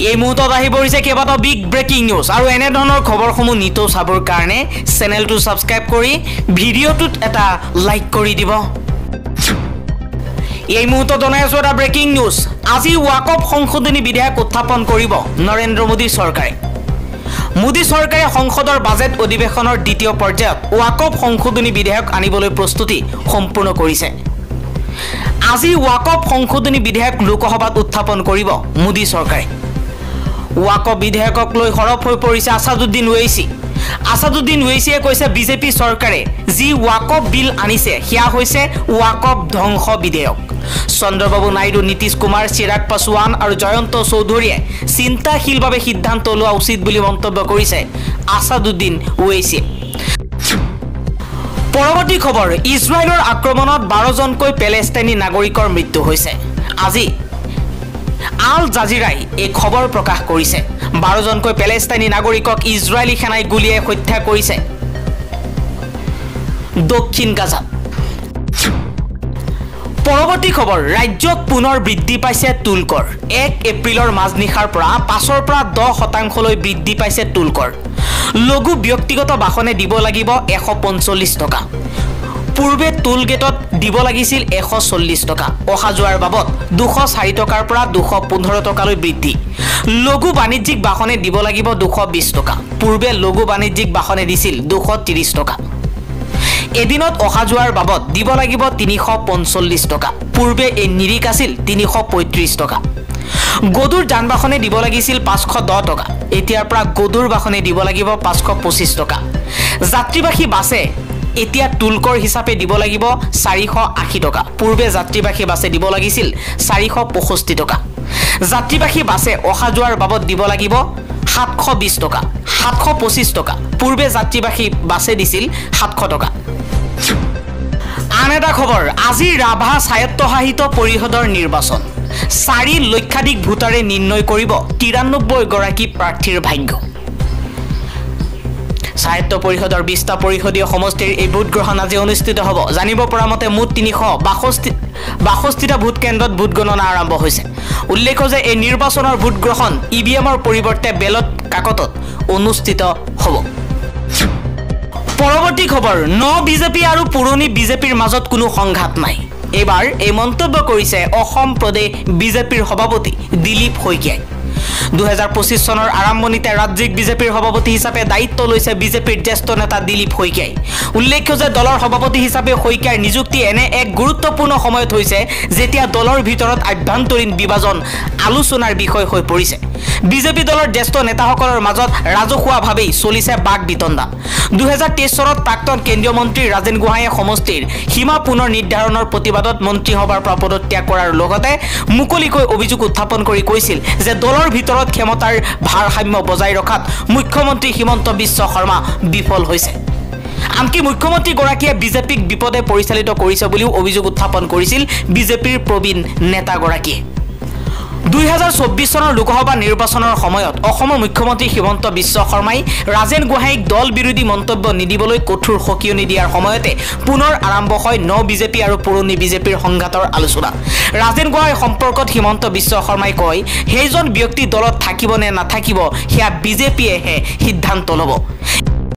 এই মুহূৰ্তত আহি পৰিছে কেইবাটাও বিগ ব্ৰেকিং নিউজ আৰু এনে ধৰণৰ খবৰসমূহ নিতৌ চাবৰ কাৰণে চেনেলটো সাবস্ক্ৰাইব কৰি ভিডিঅ'টোত এটা লাইক কৰি দিব। এই মুহূৰ্তত জনাইছো এটা ব্ৰেকিং নিউজ। আজি ওয়াকফ সংশোধনী বিধেয়ক উত্থাপন কৰিব নৰেন্দ্ৰ মোদী চৰকাৰে। মোদী চৰকাৰে সংসদৰ বাজেট অধিৱেশনৰ দ্বিতীয় পৰ্যায়ত ওয়াকফ সংশোধনী বিধেয়ক আনিবলৈ প্ৰস্তুতি সম্পূৰ্ণ কৰিছে। আজি ওয়াকফ সংশোধনী বিধেয়ক লোকসভাত উত্থাপন কৰিব মোদী চৰকাৰে। ওয়াকফ বিধেয়কক লৈ হৰপ হৈ পৰিছে আসাদুদ্দিন ওৱেইচি। আসাদুদ্দিন ওৱেইচিয়ে কৈছে বিজেপি চৰকাৰে যি ওয়াকফ বিল আনিছে সেয়া হৈছে ওয়াকফ ধ্বংস বিধেয়ক। চন্দ্ৰবাবু নাইডু, নীতিশ কুমাৰ, চিৰাগ পাছোৱান আৰু জয়ন্ত চৌধুৰীয়ে চিন্তাশীলভাৱে সিদ্ধান্ত লোৱা উচিত বুলি মন্তব্য কৰিছে আসাদুদ্দিন ওৱেইচিয়ে। পৰৱৰ্তী খবৰ, ইজৰাইলৰ আক্ৰমণত 12জনকৈ পেলেষ্টাইনী নাগৰিকৰ মৃত্যু হৈছে। আজি আল জাজিৰাই এই খবৰ প্ৰকাশ কৰিছে। 12জনকৈ পেলেষ্টাইনী নাগৰিকক ইজৰাইলী সেনাই গুলীয়াই হত্যা কৰিছে দক্ষিণ গাজাত। পৰৱৰ্তী খবৰ, ৰাজ্যত পুনৰ বৃদ্ধি পাইছে টুলকৰ। 1 এপ্ৰিলৰ মাজনিশাৰ পৰা 5% বৃদ্ধি পাইছে টুলকৰ। লঘু ব্যক্তিগত বাহনে দিব লাগিব 145 টকা। পূৰ্বে টুল গেটত দিব লাগিছিল 140 টকা। অহা যোৱাৰ বাবদ 204 টকাৰ পৰা 215 টকালৈ বৃদ্ধি। লঘু বাণিজ্যিক বাহনে দিব লাগিব 220 টকা। পূৰ্বে লঘু বাণিজ্যিক বাহনে দিছিল 230 টকা। এদিনত অহা যোৱাৰ বাবদ দিব লাগিব 345 টকা। পূৰ্বে এই নিৰিখ আছিল 335 টকা। গধুৰ যান বাহনে দিব লাগিছিল 510 টকা। এতিয়াৰ পৰা গধুৰ বাহনে দিব লাগিব 525 টকা। যাত্ৰীবাহী বাছে এতিয়া টুলকৰ হিচাপে দিব লাগিব 480 টকা। পূৰ্বে যাত্ৰীবাহী বাছে দিব লাগিছিল 465 টকা। যাত্ৰীবাহী বাছে অহা যোৱাৰ বাবদ দিব লাগিব 720 টকা, 725 টকা। পূৰ্বে যাত্ৰীবাহী বাছে দিছিল 700 টকা। আন এটা খবৰ, আজি ৰাভা স্বায়ত্তশাসিত পৰিষদৰ নিৰ্বাচন। 4 লক্ষাধিক ভোটাৰে নিৰ্ণয় কৰিব 93 গৰাকী প্ৰাৰ্থীৰ ভাগ্য। স্বায়ত্ত পৰিষদৰ 20টা পৰিষদীয় সমষ্টিৰ এই ভোট গ্ৰহণ আজি অনুষ্ঠিত হ'ব। জানিব পৰা মতে মুঠ 362টা ভোট কেন্দ্ৰত ভোট গণনা আৰম্ভ হৈছে। উল্লেখ্য যে এই নিৰ্বাচনৰ ভোট গ্ৰহণ ইভিএমৰ পৰিৱৰ্তে বেলট কাকতত অনুষ্ঠিত হ'ব। পৰৱৰ্তী খবৰ, বিজেপি আৰু পুৰণি বিজেপিৰ মাজত কোনো সংঘাত নাই। এইবাৰ এই মন্তব্য কৰিছে অসম প্ৰদেশ বিজেপিৰ সভাপতি দিলীপ শইকীয়াই। 2025 চনৰ আৰম্ভণিতে ৰাজ্যিক বিজেপিৰ সভাপতি হিচাপে দায়িত্ব লৈছে বিজেপিৰ জ্যেষ্ঠ নেতা দিলীপ শইকীয়াই। উল্লেখ্য যে দলৰ সভাপতি হিচাপে শইকীয়াৰ নিযুক্তি এনে এক গুৰুত্বপূৰ্ণ সময়ত হৈছে যেতিয়া দলৰ ভিতৰত আভ্যন্তৰীণ বিভাজন আলোচনাৰ বিষয় হৈ পৰিছে। বিজেপি দলৰ জ্যেষ্ঠ নেতাসকলৰ মাজত ৰাজহুৱাভাৱেই চলিছে বাক বিতণ্ডা। 2023 চনত প্ৰাক্তন কেন্দ্ৰীয় মন্ত্ৰী ৰাজেন গোহাঁইয়ে সমষ্টিৰ সীমা পুনৰ নিৰ্ধাৰণৰ প্ৰতিবাদত মন্ত্ৰীসভাৰ পৰা পদত্যাগ কৰাৰ লগতে মুকলিকৈ অভিযোগ উত্থাপন কৰি কৈছিল যে দলৰ ভিতৰত ক্ষমতাৰ ভাৰসাম্য বজাই ৰখাত মুখ্যমন্ত্ৰী হিমন্ত বিশ্ব শৰ্মা বিফল হৈছে। আনকি মুখ্যমন্ত্ৰীগৰাকীয়ে বিজেপিক বিপদে পৰিচালিত কৰিছে বুলিও অভিযোগ উত্থাপন কৰিছিল বিজেপিৰ প্ৰবীণ নেতাগৰাকীয়ে। 2024 চনৰ লোকসভা নিৰ্বাচনৰ সময়ত অসমৰ মুখ্যমন্ত্ৰী হিমন্ত বিশ্ব শৰ্মাই ৰাজেন গোহাঁইক দল বিৰোধী মন্তব্য নিদিবলৈ কঠোৰ সকিয়নি দিয়াৰ সময়তে পুনৰ আৰম্ভ হয় বিজেপি আৰু পুৰণি বিজেপিৰ সংঘাতৰ আলোচনা। ৰাজেন গোহাঁই সম্পৰ্কত হিমন্ত বিশ্ব শৰ্মাই কয়, সেইজন ব্যক্তি দলত থাকিব নে নাথাকিব সেয়া বিজেপিয়েহে সিদ্ধান্ত ল'ব।